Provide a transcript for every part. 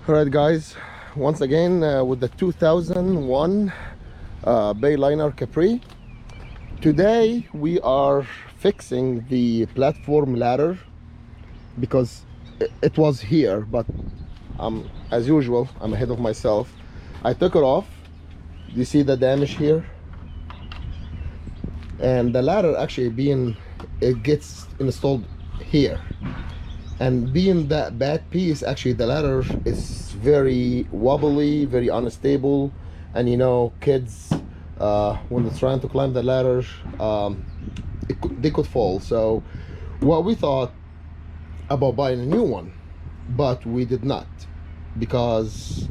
All right, guys, once again with the 2001 Bayliner Capri. Today we are fixing the platform ladder because it was here, but as usual, I'm ahead of myself. I took it off. You see the damage here? And the ladder actually it gets installed here. And being that bad piece, actually the ladder is very wobbly, very unstable, and you know, kids when they're trying to climb the ladder, they could fall. So what we thought about buying a new one, but we did not, because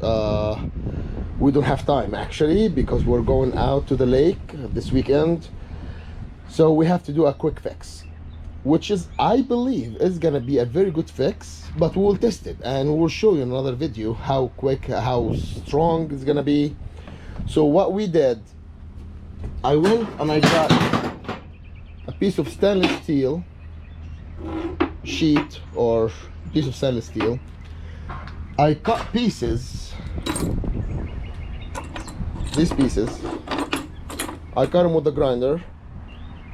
we don't have time actually, because we're going out to the lake this weekend, so we have to do a quick fix, which is, I believe, is gonna be a very good fix, but we will test it and we'll show you in another video how quick, how strong it's gonna be. So what we did, I went and I got a piece of stainless steel sheet or piece of stainless steel. I cut pieces, these pieces, I cut them with the grinder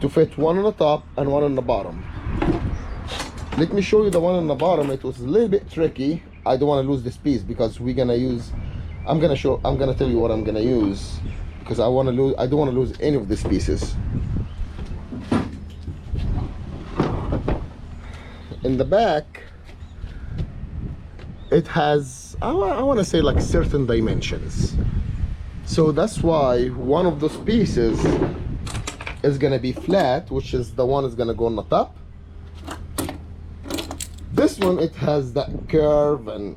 to fit one on the top and one on the bottom. Let me show you the one on the bottom. It was a little bit tricky. I don't want to lose this piece because we're gonna use, I'm gonna tell you what I'm gonna use, because I don't want to lose any of these pieces. In the back it has, I want to say, like certain dimensions, so that's why one of those pieces is gonna be flat, which is the one is gonna go on the top. This one, it has that curve and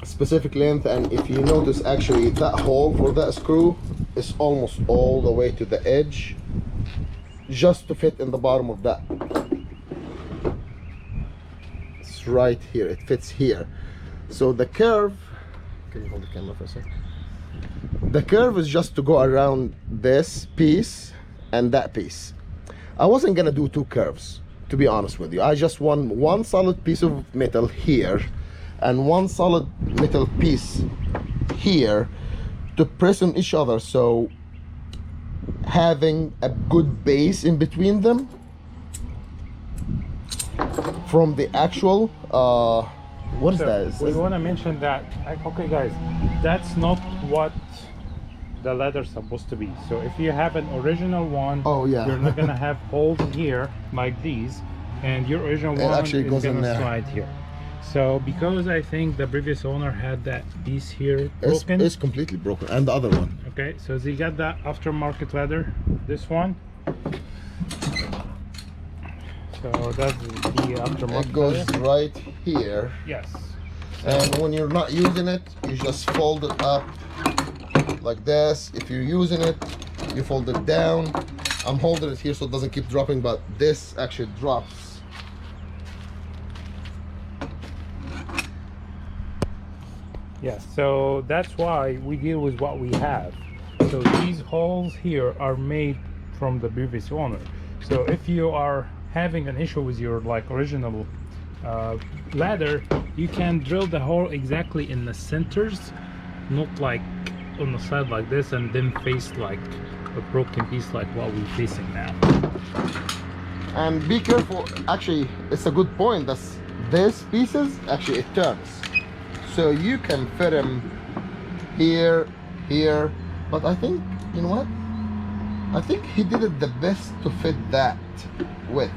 specific length, and if you notice, actually that hole for that screw is almost all the way to the edge, just to fit in the bottom of that. It's right here, it fits here. So the curve, can you hold the camera for a second? The curve is just to go around this piece and that piece. I wasn't gonna do two curves, to be honest with you. I just want one solid piece of metal here and one solid metal piece here to press on each other, so having a good base in between them from the actual what is that? We want to mention that, okay guys, that's not what the ladder's supposed to be. So if you have an original one, oh yeah, you're not gonna have holes here like these, and your original one actually goes is in gonna there. slide here. So because I think the previous owner had that piece here broken, it's completely broken, and the other one. Okay, so they got that aftermarket ladder, this one. So that's the aftermarket. It goes ladder right here. Yes. And when you're not using it, you just fold it up like this. If you're using it, you fold it down. I'm holding it here so it doesn't keep dropping, but this actually drops. Yes, so that's why we deal with what we have. So these holes here are made from the previous owner. So if you are having an issue with your original ladder, you can drill the hole exactly in the centers, not like on the side like this and then face like a broken piece like what we're facing now. And be careful, actually it's a good point that these pieces, actually it turns, so you can fit them here, here, but I think, you know what, I think he did it the best to fit that width,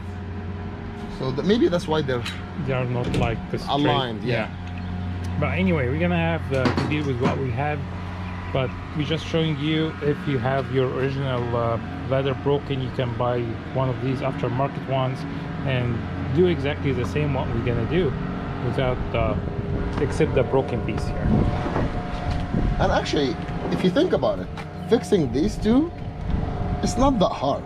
so maybe that's why they're not like the straight, aligned. Yeah. But anyway, we're gonna have to deal with what we have, but we're just showing you, if you have your original ladder broken, you can buy one of these aftermarket ones and do exactly the same what we're gonna do without except the broken piece here. And actually, if you think about it, fixing these two, it's not that hard.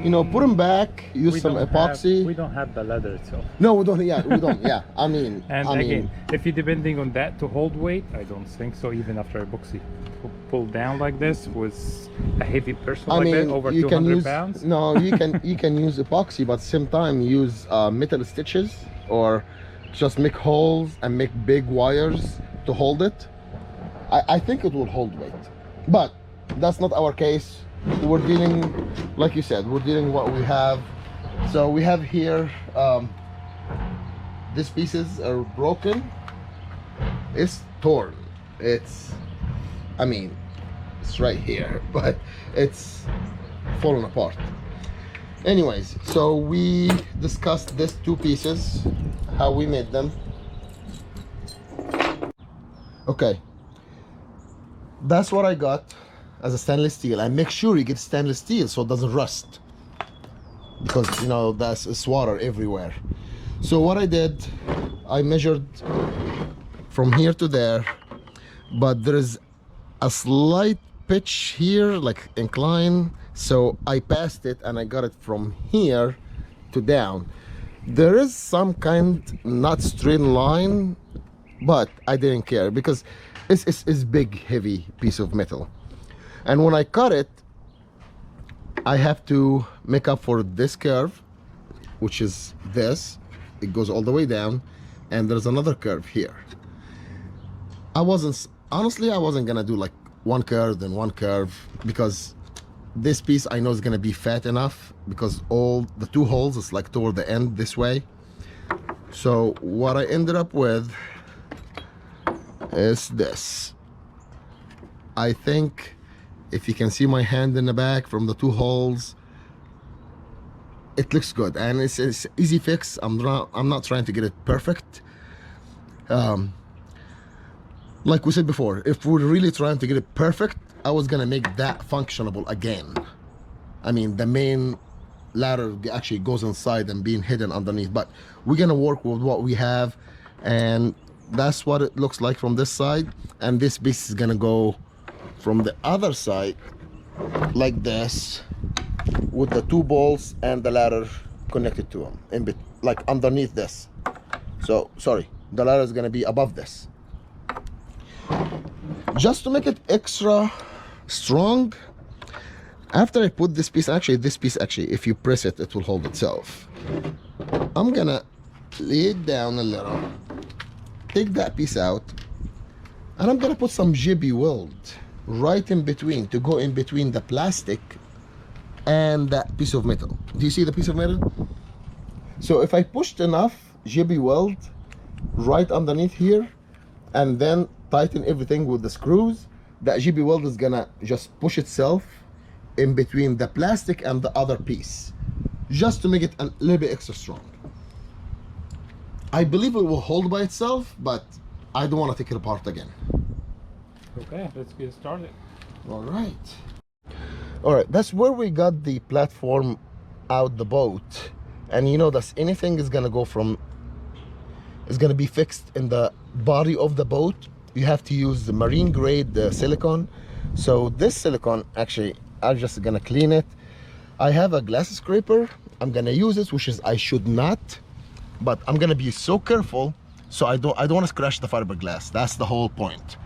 You know, put them back, use some epoxy. We don't have the leather itself. No, we don't. Yeah, we don't. Yeah, I mean, if you're depending on that to hold weight, I don't think so. Even after epoxy pull down like this with a heavy person like that, over 200 pounds. No, you can use epoxy, but at the same time use metal stitches or just make holes and make big wires to hold it, I think it will hold weight. But that's not our case. We're dealing, like you said, we're dealing what we have. So we have here, these pieces are broken. It's torn. It's, I mean, it's right here, but it's fallen apart. Anyways, so we discussed these two pieces, how we made them. Okay, that's what I got as a stainless steel. And make sure you get stainless steel so it doesn't rust, because you know it's water everywhere. So what I did, I measured from here to there, but there is a slight pitch here, like incline, so I passed it and I got it from here to down. There is some kind not straight line, but I didn't care because it's big heavy piece of metal, and when I cut it I have to make up for this curve, which is this. It goes all the way down, and there's another curve here. I wasn't gonna do like one curve and one curve, because this piece I know is gonna be fat enough, because all the two holes is like toward the end this way. So what I ended up with is this. I think if you can see my hand in the back from the two holes, it looks good, and it's easy fix. I'm not trying to get it perfect. Like we said before, if we're really trying to get it perfect, I was gonna make that functionable again. I mean, the main ladder actually goes inside and being hidden underneath, but we're gonna work with what we have, and that's what it looks like from this side. And this piece is gonna go from the other side like this, with the two bolts and the ladder connected to them, like underneath this. So sorry, the ladder is gonna be above this, just to make it extra strong. After I put this piece, this piece if you press it, it will hold itself. I'm gonna lay it down a little, take that piece out, and I'm gonna put some jibby weld right in between, to go in between the plastic and that piece of metal. Do you see the piece of metal? So if I pushed enough jibby weld right underneath here, and then tighten everything with the screws, that jibby weld is gonna just push itself in between the plastic and the other piece, just to make it a little bit extra strong. I believe it will hold by itself, but I don't want to take it apart again. Okay, let's get started. All right, that's where we got the platform out the boat. And you know, that's anything is gonna be fixed in the body of the boat. You have to use the marine grade silicone. So this silicone, actually, I'm just gonna clean it. I have a glass scraper. I'm gonna use it, which is I should not, but I'm gonna be so careful so I don't want to scratch the fiberglass. That's the whole point.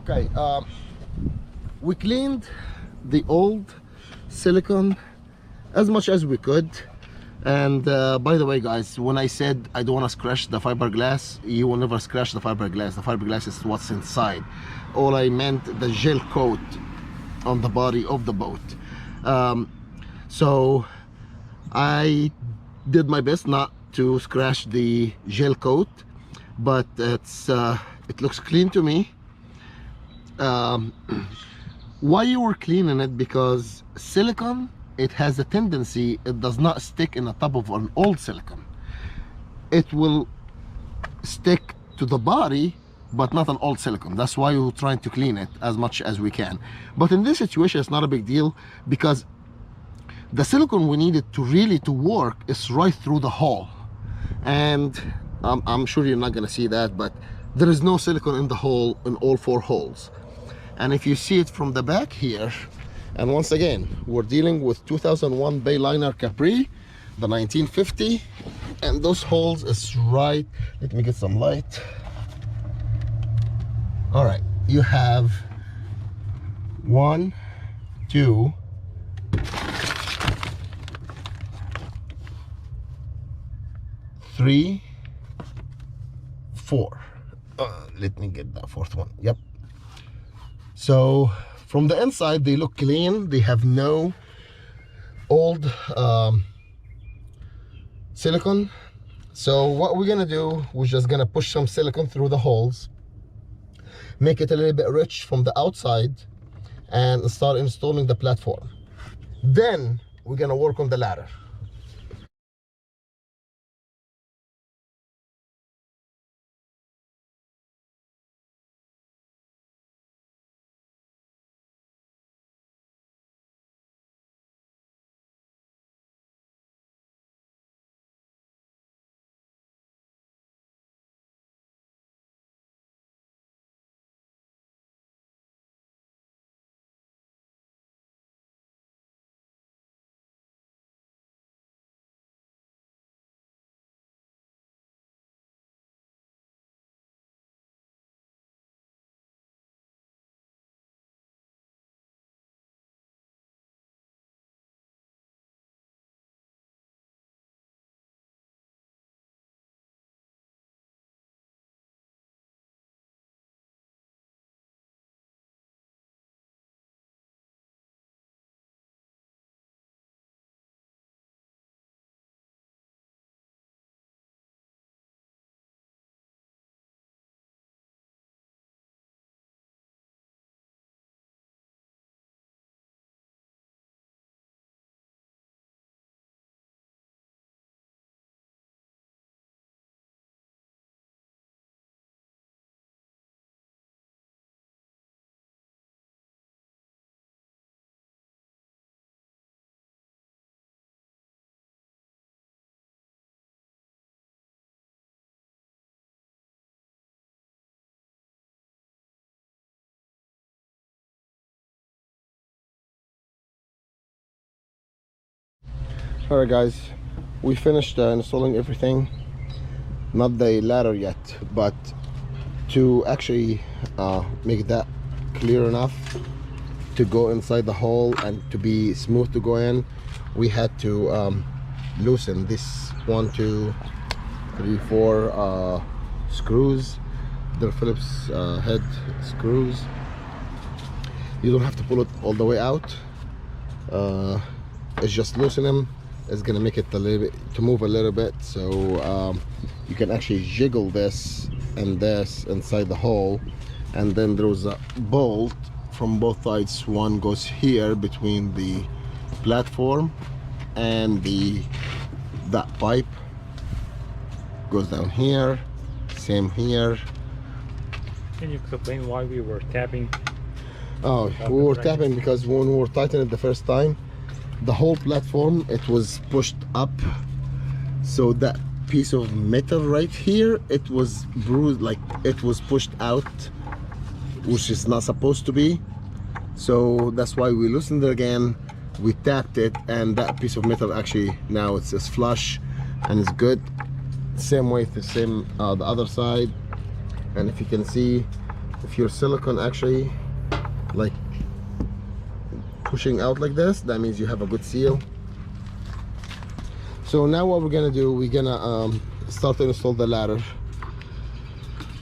Okay, we cleaned the old silicone as much as we could. And by the way, guys, when I said I don't want to scratch the fiberglass, you will never scratch the fiberglass. The fiberglass is what's inside. All I meant the gel coat on the body of the boat. So I did my best not to scratch the gel coat, but it looks clean to me. Why you were cleaning it? Because silicone, it has a tendency, it does not stick in the top of an old silicone. It will stick to the body, but not an old silicone. That's why we're trying to clean it as much as we can. But in this situation, it's not a big deal, because the silicone we needed to really to work is right through the hole. And I'm sure you're not gonna see that, but there is no silicone in the hole, in all four holes. And if you see it from the back here, and once again, we're dealing with 2001 Bayliner Capri, the 1950, and those holes is right. Let me get some light. All right, you have 1, 2, 3, 4. Let me get that fourth one. Yep. So from the inside they look clean. They have no old silicone. So what we're gonna do, we're just gonna push some silicone through the holes, make it a little bit rich from the outside, and start installing the platform. Then we're gonna work on the ladder. All right guys, we finished installing everything. Not the ladder yet, but to actually make that clear enough to go inside the hole and to be smooth to go in, we had to loosen this 1, 2, 3, 4 screws. They're Phillips head screws. You don't have to pull it all the way out. It's just loosen them. It's gonna make it a little bit to move a little bit, so you can actually jiggle this and this inside the hole. And then there's a bolt from both sides. One goes here between the platform and that pipe goes down here, same here. Can you explain why we were tapping? Oh, we were tapping because when we were tightening it the first time, the whole platform, it was pushed up, so that piece of metal right here, it was bruised, like it was pushed out, which is not supposed to be. So that's why we loosened it again, we tapped it, and that piece of metal actually now it's flush and it's good. Same way, the same the other side. And if you can see, if your silicone actually like pushing out like this, that means you have a good seal. So now what we're gonna do, we're gonna start to install the ladder.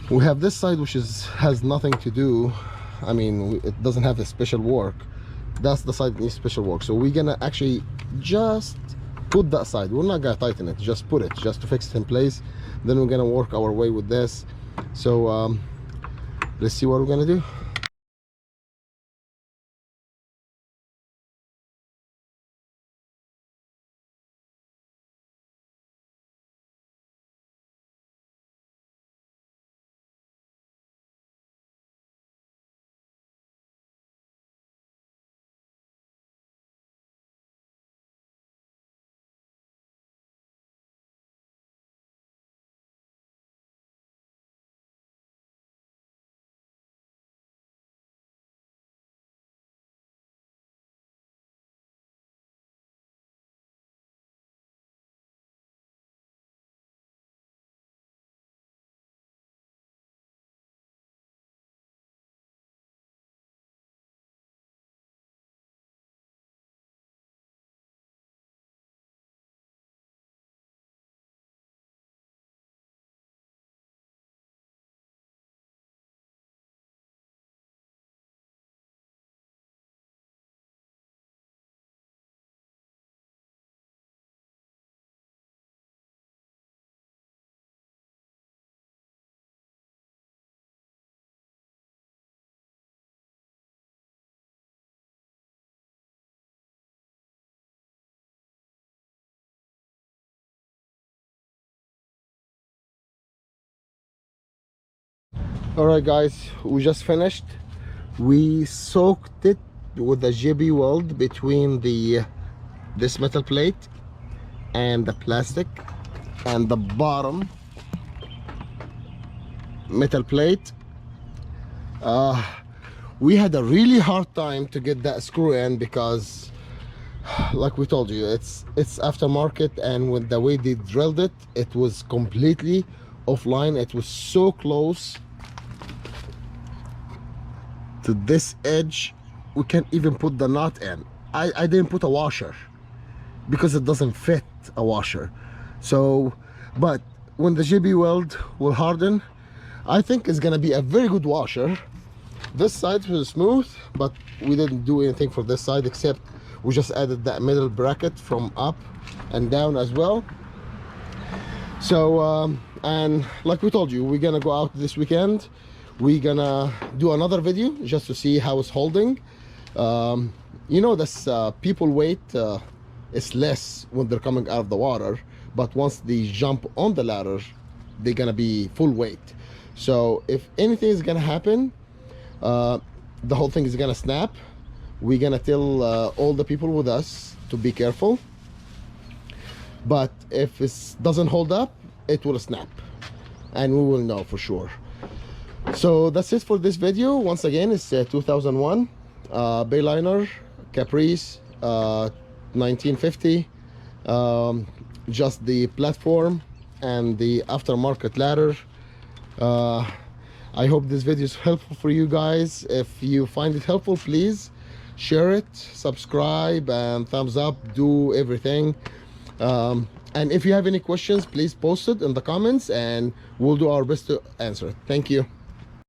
We have this side which has nothing to do. I mean, it doesn't have a special work. That's the side that needs special work. So we're gonna actually just put that side. We're not gonna tighten it, just put it, just to fix it in place. Then we're gonna work our way with this. So let's see what we're gonna do. All right, guys, we just finished. We soaked it with a JB weld between this metal plate and the plastic and the bottom metal plate. We had a really hard time to get that screw in because, like we told you, it's aftermarket, and with the way they drilled it, it was completely offline. It was so close to this edge, we can't even put the nut in. I didn't put a washer because it doesn't fit a washer. So, but when the JB weld will harden, I think it's gonna be a very good washer. This side was smooth, but we didn't do anything for this side except we just added that middle bracket from up and down as well. So and like we told you, we're gonna go out this weekend. We're gonna do another video just to see how it's holding. You know, this people weight is less when they're coming out of the water, but once they jump on the ladder, they're gonna be full weight. So if anything is gonna happen, the whole thing is gonna snap. We're gonna tell all the people with us to be careful, but if it doesn't hold up, it will snap, and we will know for sure. So that's it for this video. Once again, it's 2001 Bayliner Capri 1950. Just the platform and the aftermarket ladder. I hope this video is helpful for you guys. If you find it helpful, please share it, subscribe, and thumbs up. Do everything. And if you have any questions, please post it in the comments and we'll do our best to answer it. Thank you.